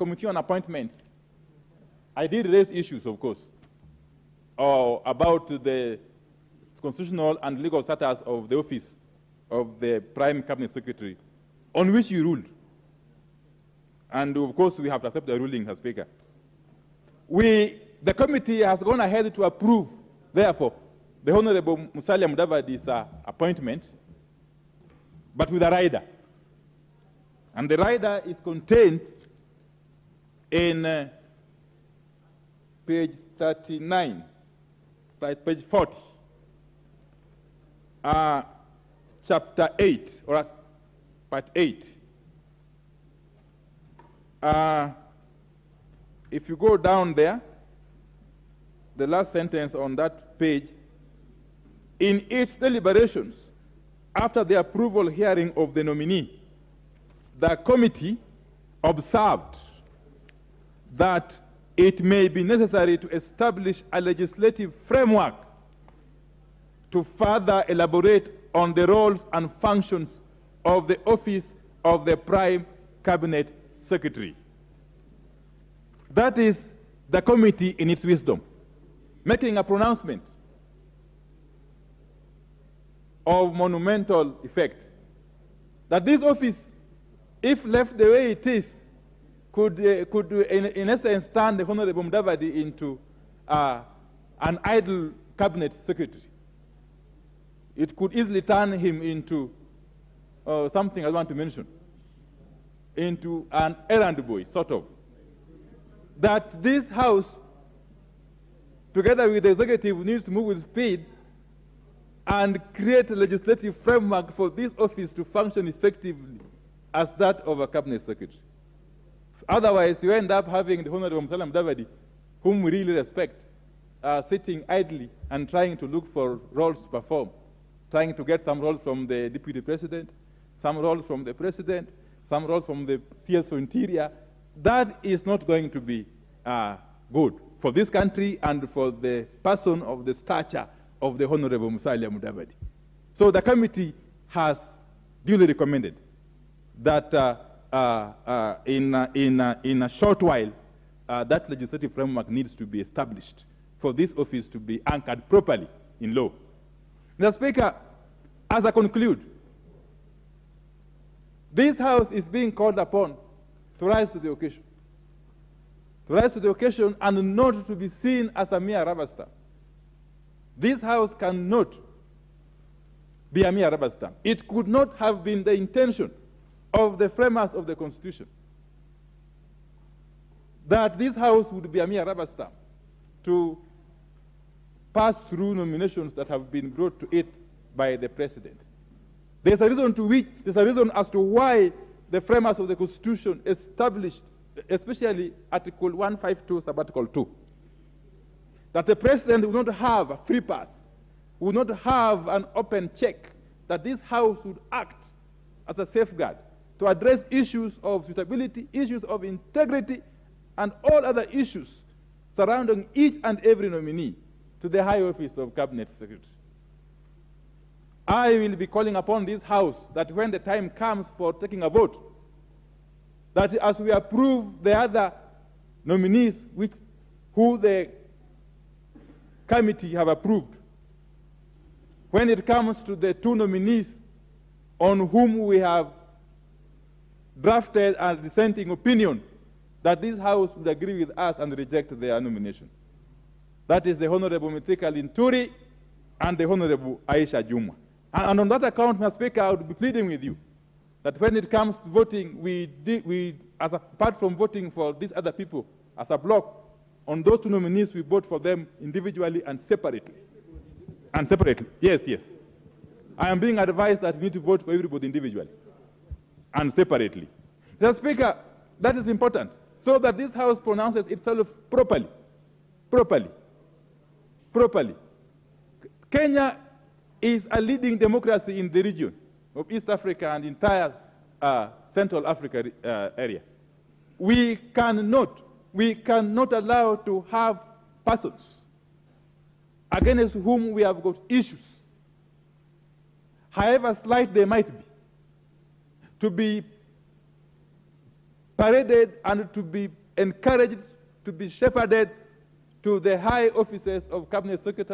Committee on Appointments, I did raise issues, of course, about the constitutional and legal status of the office of the Prime Cabinet Secretary, on which you ruled. And of course, we have to accept the ruling, Mr. Speaker. The committee has gone ahead to approve, therefore, the Honorable Musalia'S appointment, but with a rider. And the rider is contained in page 39, page 40, chapter 8, or part 8. If you go down there, the last sentence on that page, in its deliberations, after the approval hearing of the nominee, the committee observed that it may be necessary to establish a legislative framework to further elaborate on the roles and functions of the office of the Prime Cabinet Secretary. That is the committee in its wisdom, making a pronouncement of monumental effect, that this office, if left the way it is, could in essence turn the Honorable Mdvd into an idle cabinet secretary. It could easily turn him into something I want to mention, into an errand boy, sort of. That this House, together with the executive, needs to move with speed and create a legislative framework for this office to function effectively as that of a cabinet secretary. Otherwise, you end up having the Honorable Mdvd, whom we really respect, sitting idly and trying to look for roles to perform, trying to get some roles from the Deputy President, some roles from the President, some roles from the CS for Interior. That is not going to be good for this country and for the person of the stature of the Honorable Musalia'S. So the committee has duly recommended that in a short while, that legislative framework needs to be established for this office to be anchored properly in law. Mr. Speaker, as I conclude, this House is being called upon to rise to the occasion. To rise to the occasion and not to be seen as a mere rubber stamp. This House cannot be a mere rubber stamp. It could not have been the intention of the framers of the Constitution that this House would be a mere rubber stamp to pass through nominations that have been brought to it by the President. There's a reason as to why the framers of the Constitution established, especially Article 152, Sub-Article 2, that the President would not have a free pass, would not have an open check, that this House would act as a safeguard to address issues of suitability, issues of integrity, and all other issues surrounding each and every nominee to the high office of Cabinet Secretary. I will be calling upon this House that when the time comes for taking a vote, that as we approve the other nominees who the committee have approved, when it comes to the two nominees on whom we have drafted a dissenting opinion, that this House would agree with us and reject their nomination. That is the Honorable Mithika Linturi and the Honorable Aisha Jumwa. And on that account, Mr. Speaker, I would be pleading with you that when it comes to voting, apart from voting for these other people as a block, on those two nominees, we vote for them individually and separately. And separately, yes. I am being advised that we need to vote for everybody individually and separately. Mr. Speaker, that is important, so that this House pronounces itself properly. Kenya is a leading democracy in the region of East Africa and entire Central Africa area. We cannot allow to have persons against whom we have got issues, however slight they might be, to be paraded and to be encouraged to be shepherded to the high offices of cabinet secretary.